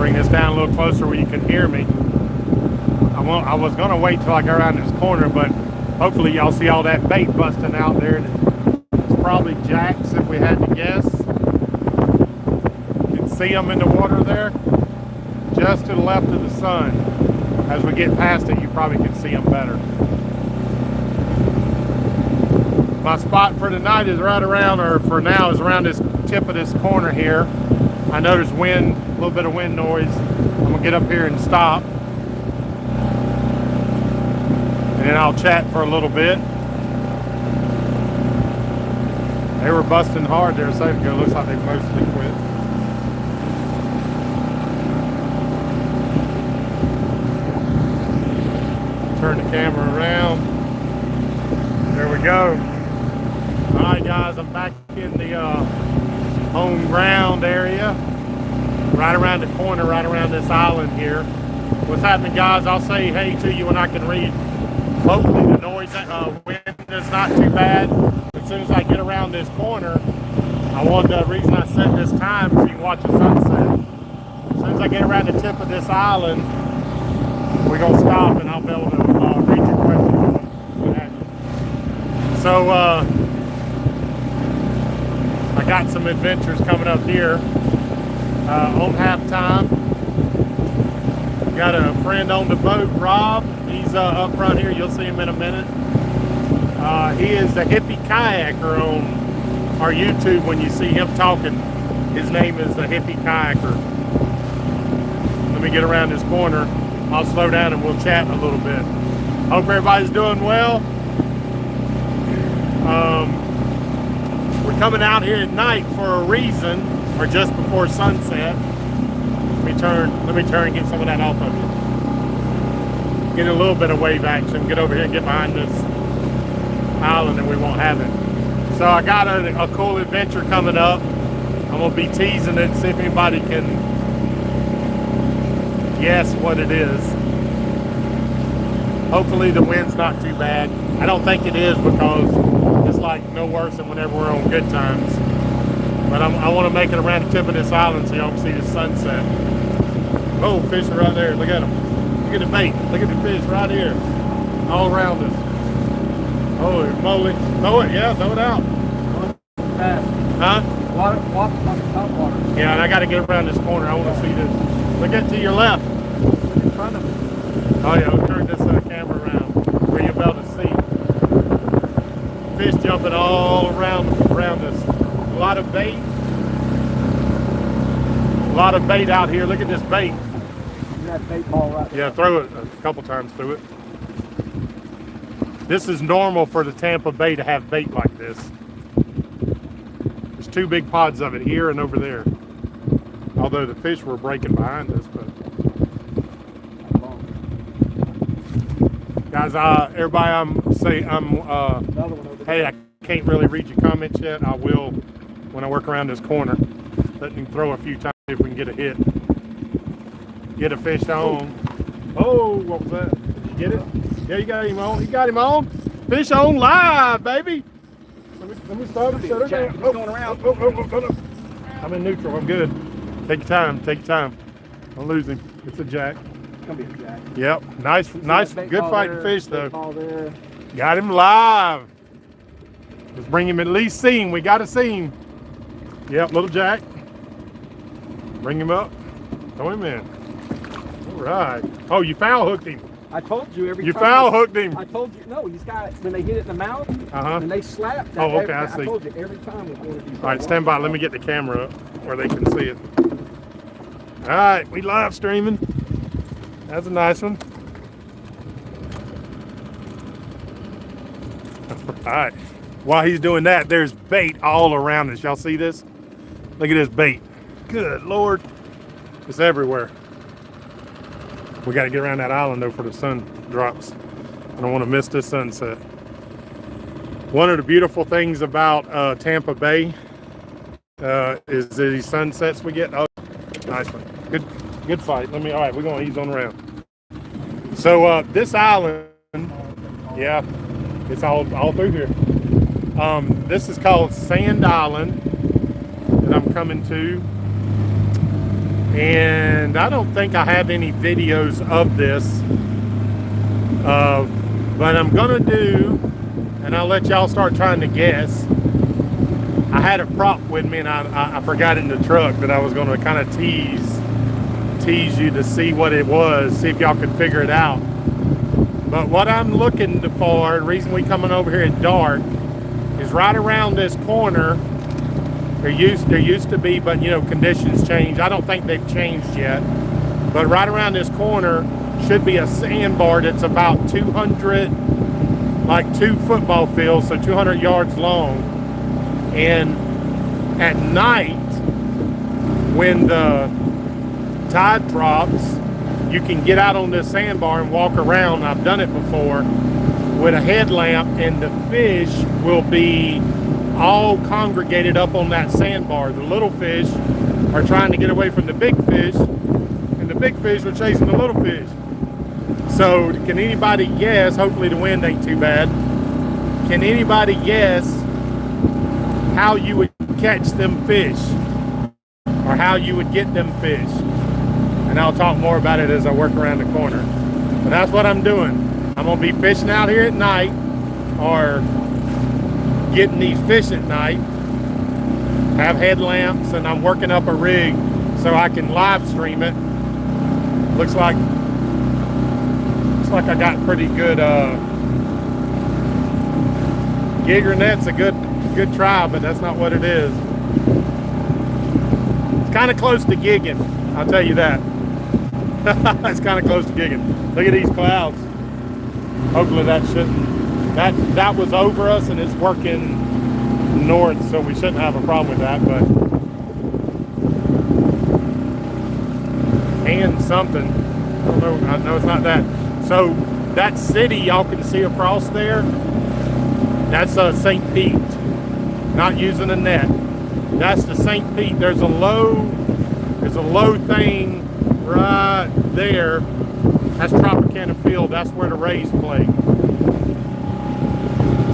Bring this down a little closer where you can hear me. I was gonna wait till I go around this corner, but hopefully y'all see all that bait busting out there. It's probably jacks if we had to guess. You can see them in the water there, just to the left of the sun. As we get past it, you probably can see them better. My spot for tonight is right around, or for now, is around this tip of this corner here. I know there's wind, a little bit of wind noise. I'm gonna get up here and stop. And then I'll chat for a little bit. They were busting hard there a second ago. Looks like they mostly quit. Turn the camera around. There we go. All right, guys, I'm back in the home ground area. Right around the corner, right around this island here. What's happening, guys? I'll say hey to you when I can read. Hopefully the noise, wind is not too bad. As soon as I get around this corner, the reason I set this time so you can watch the sunset. As soon as I get around the tip of this island, we're gonna stop and I'll be able to read your questions. What have you. So I got some adventures coming up here on halftime. Got a friend on the boat, Rob. He's up front here. You'll see him in a minute. He is the hippie kayaker on our YouTube. When you see him talking, his name is the hippie kayaker. Let me get around this corner. I'll slow down and we'll chat a little bit. Hope everybody's doing well. We're coming out here at night for a reason, or just before sunset. Let me turn and get some of that off of you. Get a little bit of wave action. Get over here and get behind this island and we won't have it. So I got a cool adventure coming up. I'm gonna be teasing it and see if anybody can guess what it is. Hopefully the wind's not too bad. I don't think it is, because it's like no worse than whenever we're on good times. But I want to make it around the tip of this island so y'all can see the sunset. Oh, fish are right there. Look at them. Look at the bait. Look at the fish right here. All around us. Holy moly. Throw it. Yeah, throw it out. Fast. Huh? Water, top water. Yeah, and I got to get around this corner. I want to see this. Look at to your left. In front of me. Oh yeah, we'll turn this camera around where you'll be able to see. Fish jumping all around us. A lot of bait. A lot of bait out here. Look at this bait. That bait ball right there. Yeah, throw it a couple times through it. This is normal for the Tampa Bay to have bait like this. There's two big pods of it here and over there. Although the fish were breaking behind us, but guys, everybody, hey, I can't really read your comments yet. I will when I work around this corner. Let me throw a few times if we can get a hit. Get a fish on. Oh, what was that? Did you get it? Yeah, you got him on. You got him on. Fish on live, baby. Let me start it. It's going around. Oh. I'm in neutral. I'm good. Take your time. Take your time. Don't lose him. It's a jack. It's gonna be a jack. Yep. Nice, good fighting fish though. There. Got him live. Let's bring him at least see him. We got to see him. Yep, little jack. Bring him up. Throw him in. All right. Oh, you foul hooked him. I told you every time. You foul hooked him. I told you. No, he's got it. When they hit it in the mouth, and they slap. That, oh, okay, I see. I told you every time. All right, stand by. Let me get the camera up where they can see it. All right, we live streaming. That's a nice one. All right. While he's doing that, there's bait all around us. Y'all see this? Look at this bait. Good Lord. It's everywhere. We got to get around that island though for the sun drops. I don't want to miss this sunset. One of the beautiful things about Tampa Bay is these sunsets we get. Oh, nice one. Good fight. All right, we're going to ease on around. So this island, yeah, it's all through here. This is called Sand Island that I'm coming to. And I don't think I have any videos of this, but I'm gonna do, and I'll let y'all start trying to guess. I had a prop with me and I forgot it in the truck that I was gonna kind of tease you to see what it was, see if y'all could figure it out. But what I'm looking for, the reason we coming over here at dark, is right around this corner. There used to be, but you know, conditions change. I don't think they've changed yet. But right around this corner should be a sandbar that's about 200, like 2 football fields, so 200 yards long. And at night, when the tide drops, you can get out on this sandbar and walk around. I've done it before with a headlamp, and the fish will be all congregated up on that sandbar. The little fish are trying to get away from the big fish, and the big fish are chasing the little fish. So can anybody guess, hopefully the wind ain't too bad, can anybody guess how you would catch them fish, or how you would get them fish? And I'll talk more about it as I work around the corner. But that's what I'm doing. I'm gonna be fishing out here at night, or getting these fish at night, have headlamps, and I'm working up a rig so I can live stream it. Looks like I got pretty good Gigger net's a good try, but that's not what it is. It's kind of close to gigging, I'll tell you that. It's kind of close to gigging. Look at these clouds. Hopefully that shouldn't. That was over us and it's working north, so we shouldn't have a problem with that, but and something. I don't know. I know it's not that. So that city y'all can see across there, that's St. Pete. Not using a net. That's the St. Pete. There's a low thing right there. That's Tropicana Field. That's where the Rays play.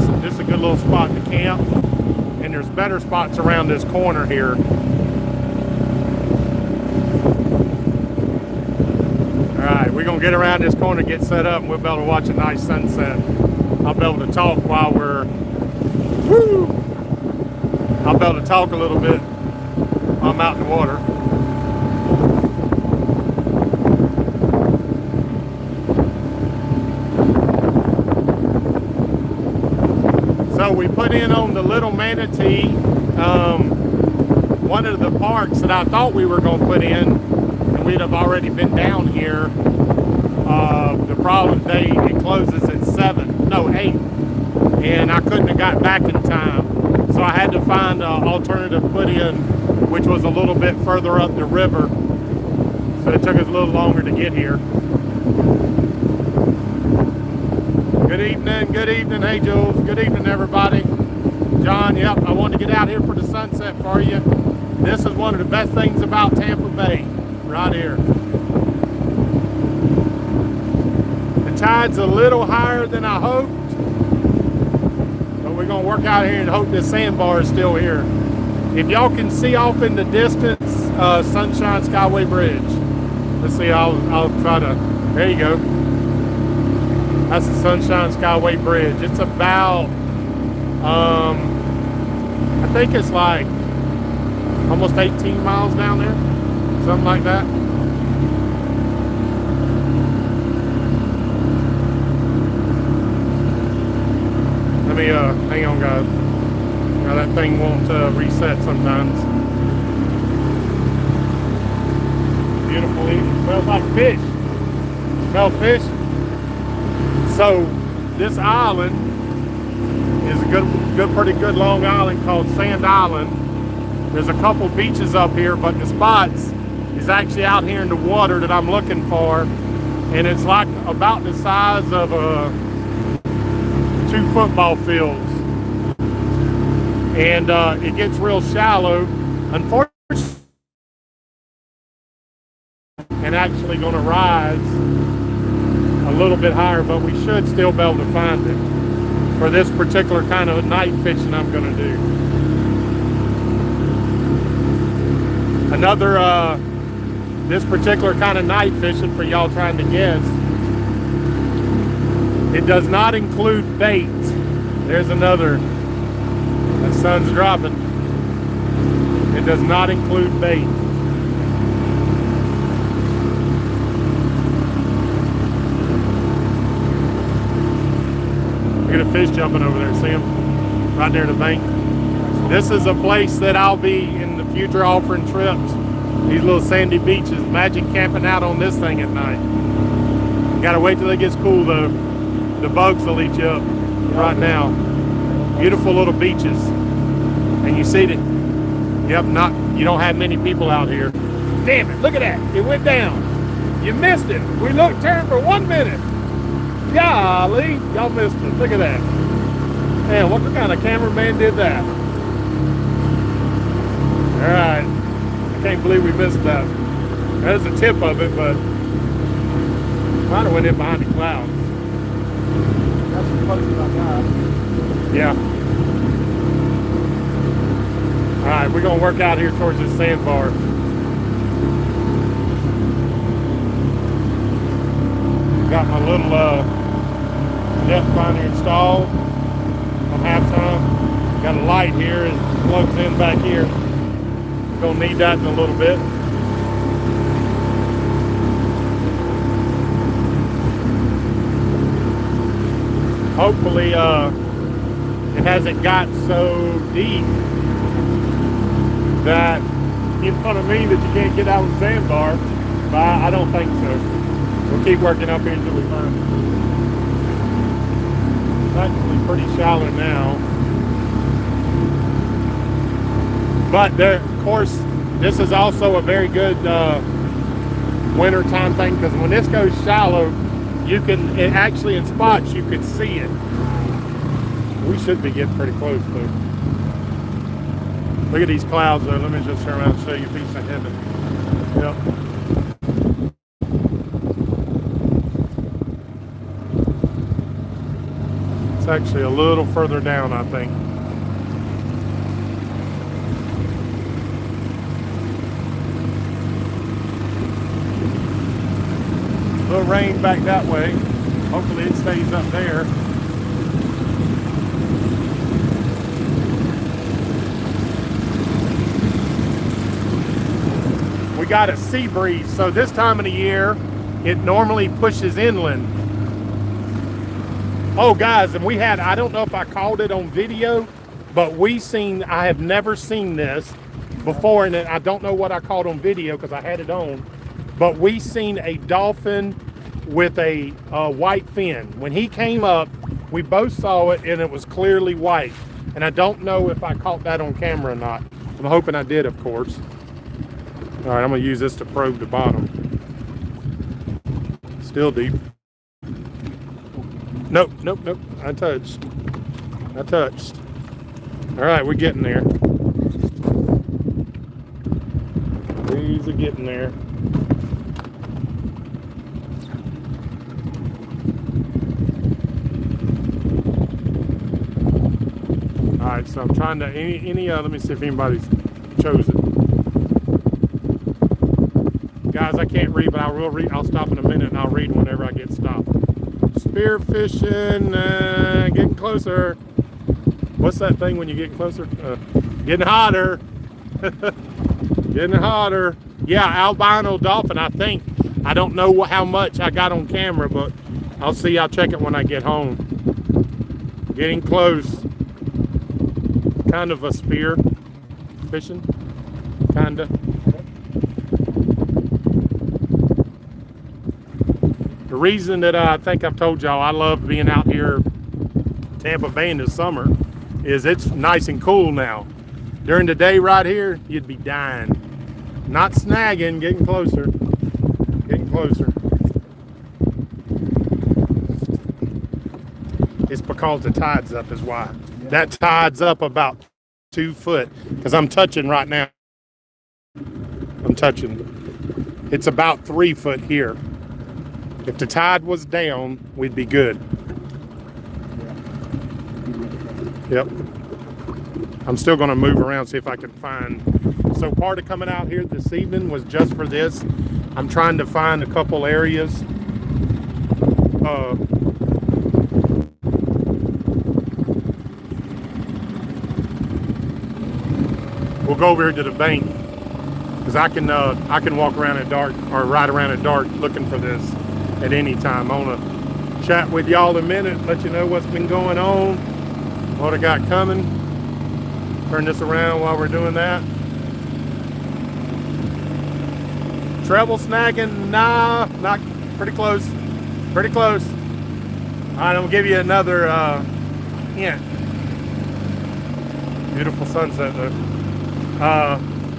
So this is a good little spot to camp. And there's better spots around this corner here. Alright, we're going to get around this corner, get set up, and we'll be able to watch a nice sunset. I'll be able to talk while we're... Woo! I'll be able to talk a little bit while I'm out in the water. So we put in on the Little Manatee, one of the parks that I thought we were going to put in, and we'd have already been down here. The problem day, it closes at 8, and I couldn't have got back in time. So I had to find an alternative put in, which was a little bit further up the river. So it took us a little longer to get here. Good evening. Hey, Jules. Good evening, everybody. John, yep, I wanted to get out here for the sunset for you. This is one of the best things about Tampa Bay, right here. The tide's a little higher than I hoped, but we're going to work out here and hope this sandbar is still here. If y'all can see off in the distance, Sunshine Skyway Bridge. Let's see, I'll try to, there you go. That's the Sunshine Skyway Bridge. It's about, I think it's like almost 18 miles down there, something like that. Let me, hang on, guys. Now that thing won't reset sometimes. Beautiful evening. Smells like fish. Smell fish? So this island is a pretty good long island called Sand Island. There's a couple beaches up here, but the spots is actually out here in the water that I'm looking for, and it's like about the size of 2 football fields, and it gets real shallow, unfortunately, and actually going to rise a little bit higher, but we should still be able to find it for this particular kind of night fishing I'm going to do. this particular kind of night fishing for y'all trying to guess. It does not include bait. There's another. The sun's dropping. It does not include bait. Look at a fish jumping over there. See him? Right there in the bank. This is a place that I'll be in the future offering trips. These little sandy beaches. Imagine camping out on this thing at night. You gotta wait till it gets cool though. The bugs will eat you up right now. Beautiful little beaches. And you see that, yep, you don't have many people out here. Damn it, look at that. It went down. You missed it. We turned for 1 minute. Golly, y'all missed it. Look at that. Man, what kind of cameraman did that? All right. I can't believe we missed that. There's the tip of it, but might have went in behind the clouds. That's what's funny about that. Yeah. All right, we're gonna work out here towards this sandbar. Got my little depth finder installed on halftime. Got a light here, it plugs in back here. Gonna need that in a little bit. Hopefully it hasn't got so deep that, you know what I mean, that you can't get out of the sandbar. But I don't think so. We'll keep working up here until we find it. It's actually pretty shallow now. But there, of course, this is also a very good winter time thing, because when this goes shallow, you can, actually in spots, you could see it. We should be getting pretty close though. Look at these clouds though. Let me just turn around and show you a piece of heaven. Yep. It's actually a little further down, I think. A little rain back that way. Hopefully it stays up there. We got a sea breeze, so this time of the year it normally pushes inland. Oh guys, and we had, I don't know if I caught it on video, but I have never seen this before, and I don't know what I caught on video because I had it on, but we seen a dolphin with a white fin. When he came up, we both saw it and it was clearly white, and I don't know if I caught that on camera or not. I'm hoping I did, of course. All right, I'm gonna use this to probe the bottom. Still deep. Nope, nope, nope. I touched. All right, we're getting there. These are getting there. All right, so I'm trying to, let me see if anybody's chose it. Guys, I can't read, but I will read. I'll stop in a minute and I'll read whenever I get stopped. Spear fishing, getting closer. What's that thing when you get closer? Getting hotter. Getting hotter. Yeah, albino dolphin, I think. I don't know how much I got on camera, but I'll see. I'll check it when I get home. Getting close. Kind of a spear fishing. Kinda. The reason that I think I've told y'all I love being out here Tampa Bay in the summer is it's nice and cool now. During the day right here, you'd be dying. Not snagging, getting closer. Getting closer. It's because the tide's up is why. That tide's up about 2 foot, because I'm touching right now. I'm touching. It's about 3 foot here. If the tide was down, we'd be good. Yep. I'm still going to move around, see if I can find. So part of coming out here this evening was just for this. I'm trying to find a couple areas. We'll go over here to the bank because I can walk around at dark or ride around at dark looking for this at any time. I want to chat with y'all in a minute, let you know what's been going on, what I got coming. Turn this around while we're doing that. Treble snagging, nah, not pretty close. Pretty close. All right, I'm gonna give you another hint. Beautiful sunset though.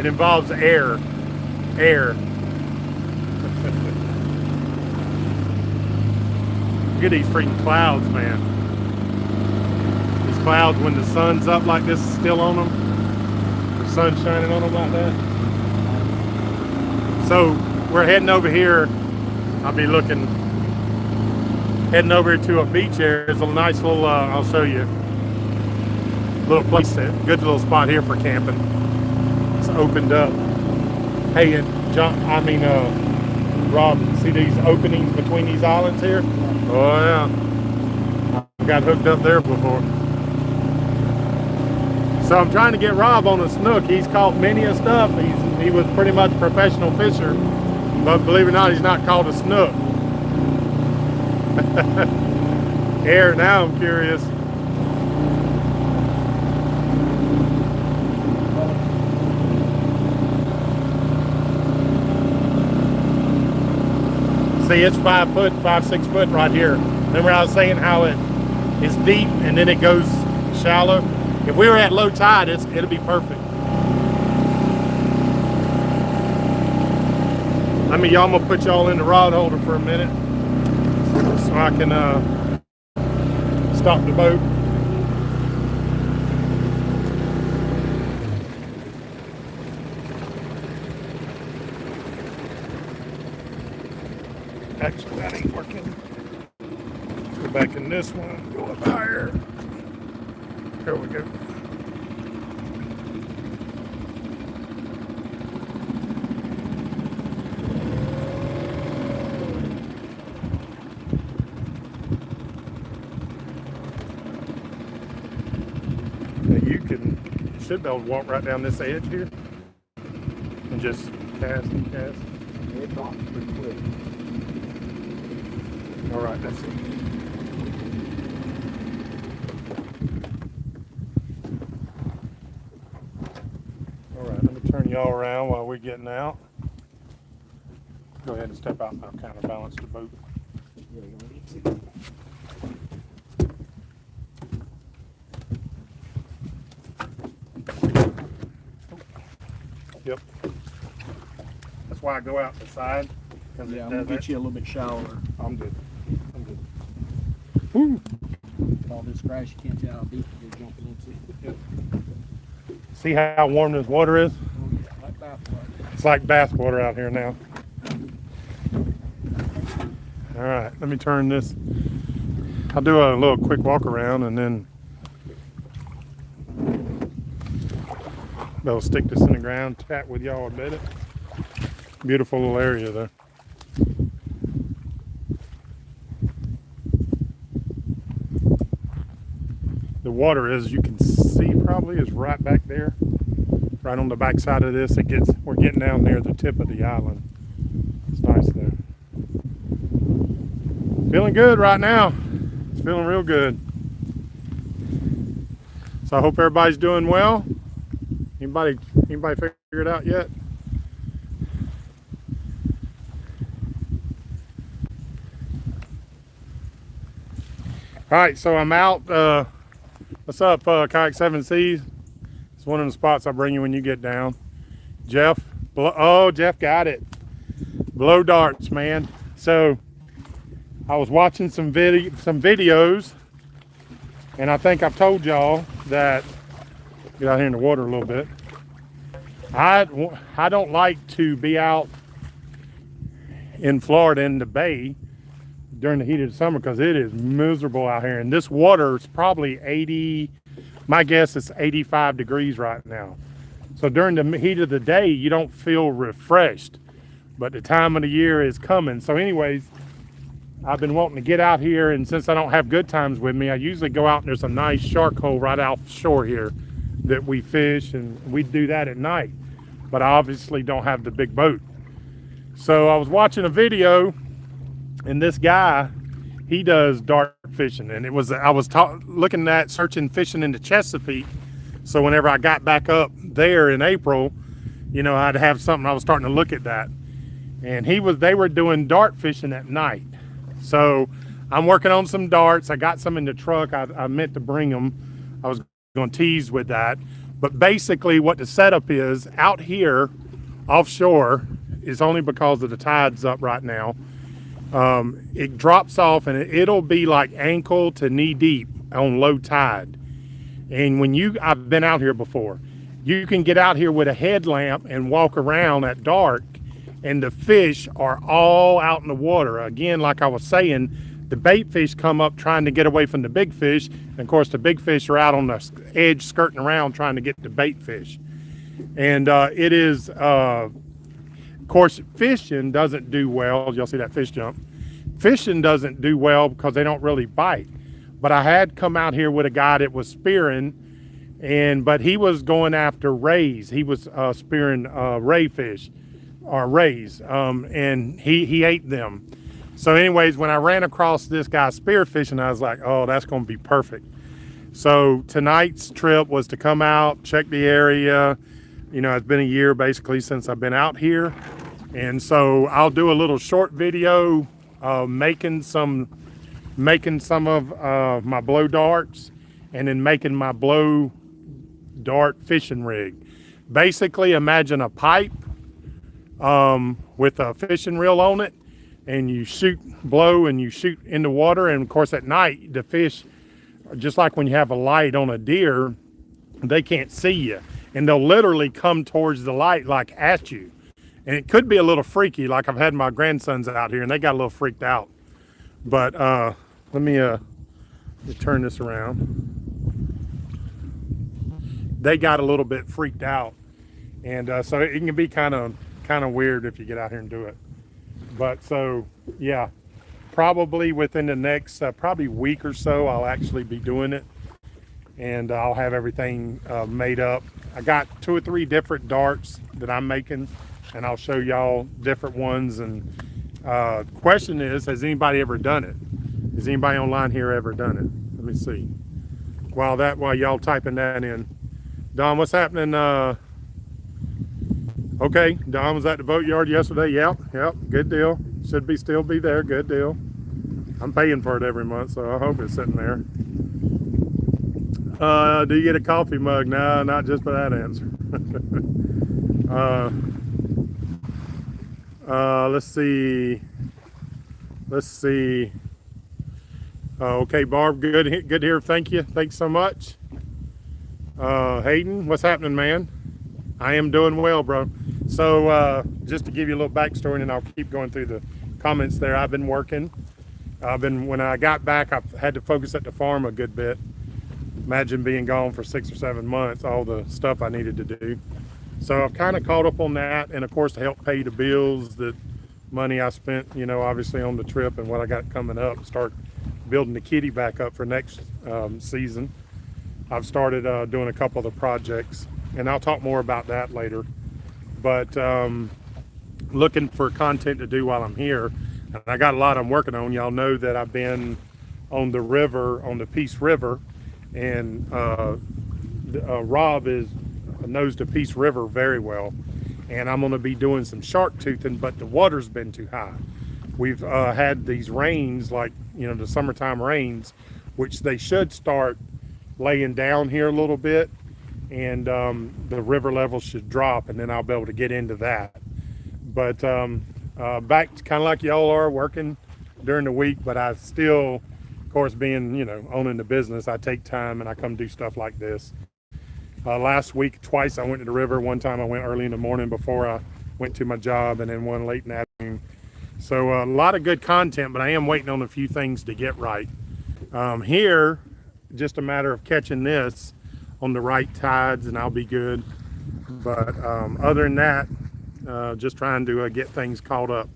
It involves air. Air. Look at these freaking clouds, man. These clouds, when the sun's up like this, still on them. The sun's shining on them like that. So we're heading over here. I'll be heading over to a beach here. It's a nice little, I'll show you. Little place, good little spot here for camping. It's opened up. Hey, Rob, see these openings between these islands here? Oh yeah, I got hooked up there before. So I'm trying to get Rob on a Snook. He's caught many a stuff. He was pretty much a professional fisher, but believe it or not, he's not called a Snook. Air, now I'm curious. See, it's 5, 6 foot right here. Remember I was saying how it is deep and then it goes shallow? If we were at low tide, it'll be perfect. I'm gonna put y'all in the rod holder for a minute so I can stop the boat. Actually, that ain't working. Let's go back in this one, go up higher. There we go. Now you should be able to walk right down this edge here and just cast and cast. It drops pretty quick. All right, that's it. All right, let me turn y'all around while we're getting out. Go ahead and step out and I'll counterbalance the boat. Yep. That's why I go out the side. Yeah, I'm gonna get you a little bit shallower. I'm good. I'm good. Woo. All this grass, you can't tell how deep you're jumping into. Yep. See how warm this water is? Oh, yeah, like bath water. It's like bath water out here now. All right, let me turn this. I'll do a little quick walk around and then I'll stick this in the ground, chat with y'all a bit. Beautiful little area there. The water, as you can see, probably is right back there, right on the back side of this. We're getting down near the tip of the island. It's nice there. Feeling good right now. It's feeling real good. So I hope everybody's doing well. Anybody figure it out yet? All right, so I'm out. What's up, Kayak 7 Seas? It's one of the spots I bring you when you get down. Jeff, Jeff got it. Blow darts, man. So I was watching some videos, and I think I've told y'all that, get out here in the water a little bit. I don't like to be out in Florida in the bay during the heat of the summer because it is miserable out here, and this water is probably 80, my guess is 85 degrees right now. So during the heat of the day you don't feel refreshed, but the time of the year is coming. So anyways, I've been wanting to get out here, and since I don't have good times with me, I usually go out and there's a nice shark hole right offshore here that we fish, and we do that at night. But I obviously don't have the big boat. So I was watching a video, and this guy, he does dart fishing, and I was looking at searching fishing into Chesapeake. So whenever I got back up there in April, you know, I'd have something. I was starting to look at that, and they were doing dart fishing at night. So I'm working on some darts. I got some in the truck. I meant to bring them. I was going to tease with that. But basically what the setup is out here offshore is only because of the tide's up right now. It drops off, and it'll be like ankle to knee deep on low tide. And I've been out here before. You can get out here with a headlamp and walk around at dark, and the fish are all out in the water. Again, like I was saying, the bait fish come up trying to get away from the big fish. And of course, the big fish are out on the edge skirting around trying to get the bait fish. And it is, of course, fishing doesn't do well. Y'all see that fish jump? Fishing doesn't do well because they don't really bite. But I had come out here with a guy that was spearing, but he was going after rays. He was spearing ray fish. Or rays, and he ate them. So anyways, when I ran across this guy spearfishing, I was like, oh, that's going to be perfect. So tonight's trip was to come out, check the area. You know, it's been a year basically since I've been out here, and so I'll do a little short video making some of my blow darts, and then making my blow dart fishing rig. Basically, imagine a pipe with a fishing reel on it, and you blow and you shoot in the water. And of course at night, the fish, just like when you have a light on a deer, they can't see you, and they'll literally come towards the light like at you. And it could be a little freaky, like I've had my grandsons out here and they got a little freaked out. But let me turn this around. They got a little bit freaked out, and so it can be kind of weird if you get out here and do it. But so yeah, probably within the next probably week or so I'll actually be doing it, and I'll have everything made up. I got 2 or 3 different darts that I'm making, and I'll show y'all different ones. And question is, has anybody ever done it? Has anybody online here ever done it? Let me see. While y'all typing that in, Don, what's happening? Okay, Don was at the boatyard yesterday. Yep, good deal. Should still be there. Good deal. I'm paying for it every month, so I hope it's sitting there. Do you get a coffee mug? No, not just for that answer. Let's see. Okay, Barb, good here. Thank you. Thanks so much. Hayden, what's happening, man? I am doing well, bro. So just to give you a little backstory, and I'll keep going through the comments there. I've been working. When I got back, I had to focus at the farm a good bit. Imagine being gone for 6 or 7 months, all the stuff I needed to do. So I've kind of caught up on that, and of course to help pay the bills, the money I spent, you know, obviously on the trip and what I got coming up, start building the kitty back up for next season. I've started doing a couple of the projects, and I'll talk more about that later. But looking for content to do while I'm here, and I got a lot I'm working on. Y'all know that I've been on the river, on the Peace River, and Rob knows the Peace River very well, and I'm going to be doing some shark toothing, but the water's been too high. We've had these rains, like, you know, the summertime rains, which they should start laying down here a little bit, and the river level should drop, and then I'll be able to get into that. But back to kind of like y'all are, working during the week, but I still, of course, being, you know, owning the business, I take time and I come do stuff like this. Last week, twice I went to the river. One time I went early in the morning before I went to my job, and then one late in the afternoon. So a lot of good content, but I am waiting on a few things to get right. Here, just a matter of catching this on the right tides, and I'll be good. But other than that, just trying to get things caught up.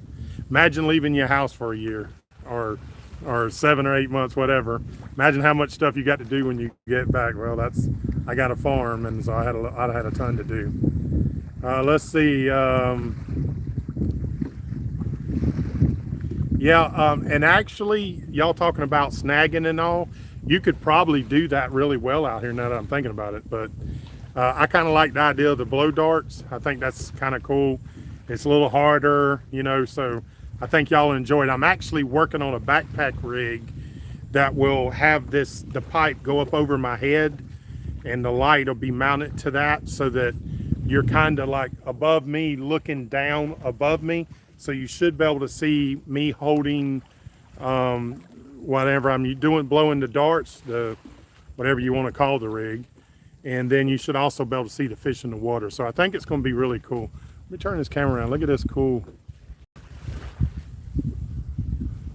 Imagine leaving your house for a year or 7 or 8 months, whatever. Imagine how much stuff you got to do when you get back. Well, I got a farm, and so I had a ton to do. Let's see. And actually, y'all talking about snagging and all, you could probably do that really well out here now that I'm thinking about it. But I kind of like the idea of the blow darts. I think that's kind of cool. It's a little harder, you know, so I think y'all enjoy it. I'm actually working on a backpack rig that will have the pipe go up over my head, and the light will be mounted to that so that you're kind of like above me, looking down above me. So you should be able to see me holding whatever I'm doing, blowing the darts, whatever you want to call the rig. And then you should also be able to see the fish in the water. So I think it's going to be really cool. Let me turn this camera around. Look at this cool.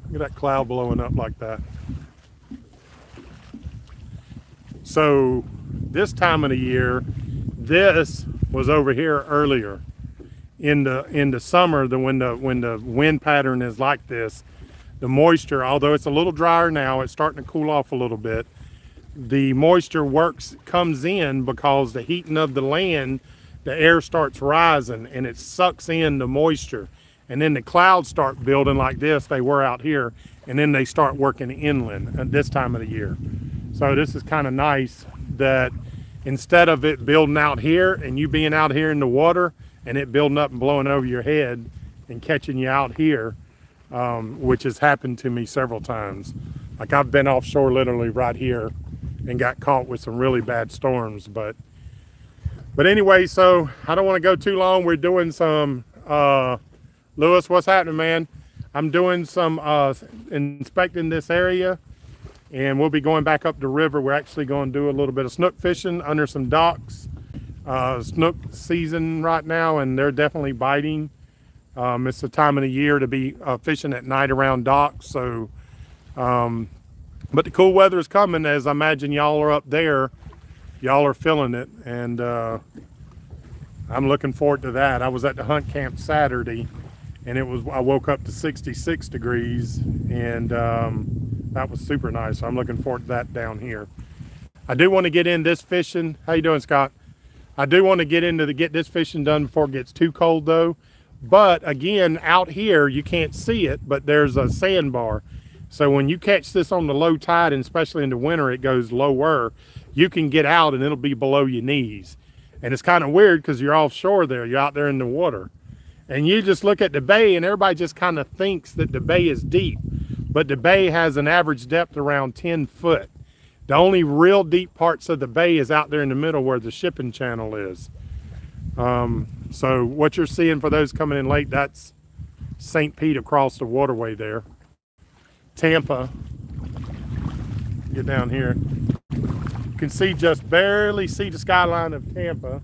Look at that cloud blowing up like that. So this time of the year, this was over here earlier. In the summer, when the wind pattern is like this, the moisture, although it's a little drier now, it's starting to cool off a little bit. The moisture comes in because the heating of the land, the air starts rising and it sucks in the moisture. And then the clouds start building like this, they were out here, and then they start working inland at this time of the year. So this is kind of nice that instead of it building out here and you being out here in the water and it building up and blowing over your head and catching you out here, which has happened to me several times. Like I've been offshore literally right here and got caught with some really bad storms. But anyway, so I don't want to go too long. We're doing some, Lewis, what's happening, man? I'm doing some inspecting this area, and we'll be going back up the river. We're actually going to do a little bit of snook fishing under some docks. Snook season right now, and they're definitely biting. It's the time of the year to be fishing at night around docks. So, but the cool weather is coming, as I imagine y'all are up there. Y'all are feeling it, and I'm looking forward to that. I was at the hunt camp Saturday, and I woke up to 66 degrees, and that was super nice. So I'm looking forward to that down here. I do want to get in this fishing. How you doing, Scott? I do want to get this fishing done before it gets too cold though. But again, out here, you can't see it, but there's a sandbar. So when you catch this on the low tide, and especially in the winter, it goes lower, you can get out and it'll be below your knees. And it's kind of weird because you're offshore there, you're out there in the water. And you just look at the bay and everybody just kind of thinks that the bay is deep. But the bay has an average depth around 10 foot. The only real deep parts of the bay is out there in the middle where the shipping channel is. So what you're seeing for those coming in late, that's St. Pete across the waterway there. Tampa, get down here. You can just barely see the skyline of Tampa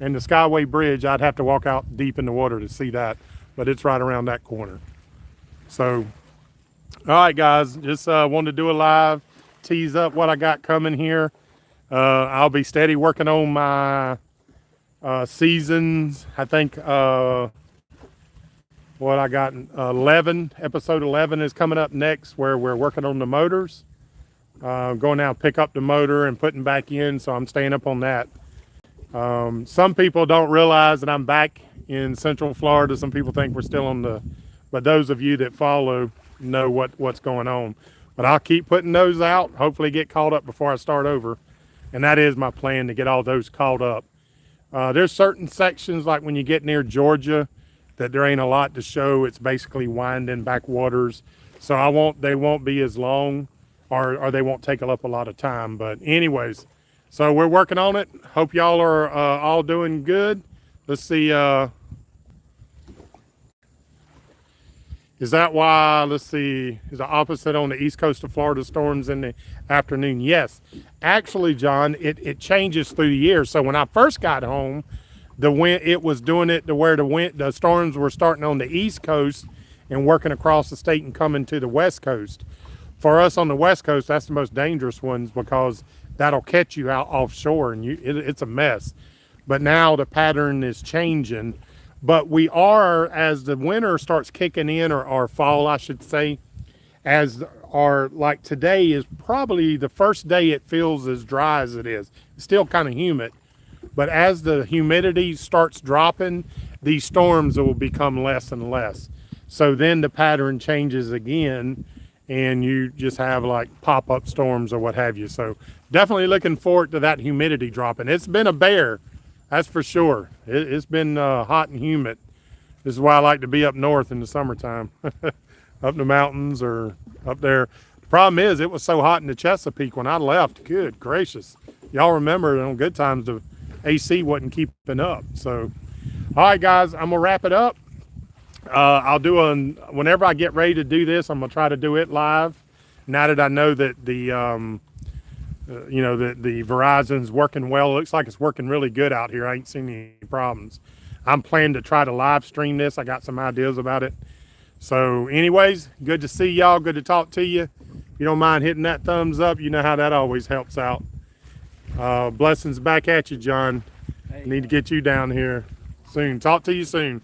and the Skyway Bridge. I'd have to walk out deep in the water to see that, but it's right around that corner. So, all right guys, just wanted to do a live, tease up what I got coming here. I'll be steady working on my seasons. I think what I got, episode 11 is coming up next, where we're working on the motors. Going now pick up the motor and putting back in, so I'm staying up on that. Some people don't realize that I'm back in Central Florida. Some people think we're still but those of you that follow know what's going on. But I'll keep putting those out, hopefully get caught up before I start over. And that is my plan, to get all those caught up. There's certain sections, like when you get near Georgia, that there ain't a lot to show. It's basically winding backwaters. So they won't be as long, or they won't take up a lot of time. But anyways, so we're working on it. Hope y'all are all doing good. Let's see. Is that why, let's see, is the opposite on the east coast of Florida, storms in the afternoon? Yes. Actually, John, it changes through the year. So when I first got home, it was doing it to where the storms were starting on the east coast and working across the state and coming to the west coast. For us on the west coast, that's the most dangerous ones, because that'll catch you out offshore and it's a mess. But now the pattern is changing. But we are, as the winter starts kicking in, or fall, I should say, as our, like today is probably the first day it feels as dry as it is. It's still kind of humid, but as the humidity starts dropping, these storms will become less and less. So then the pattern changes again, and you just have like pop-up storms or what have you. So definitely looking forward to that humidity dropping. It's been a bear, that's for sure. It's been hot and humid. This is why I like to be up north in the summertime, up in the mountains or up there. The problem is it was so hot in the Chesapeake when I left. Good gracious. Y'all remember on good times the AC wasn't keeping up. So, all right, guys, I'm gonna wrap it up. I'll do whenever I get ready to do this, I'm gonna try to do it live. Now that I know that the you know, the Verizon's working well. It looks like it's working really good out here. I ain't seen any problems. I'm planning to try to live stream this. I got some ideas about it. So anyways, good to see y'all. Good to talk to you. If you don't mind hitting that thumbs up, you know how that always helps out. Blessings back at you, John. Need to get you down here soon. Talk to you soon.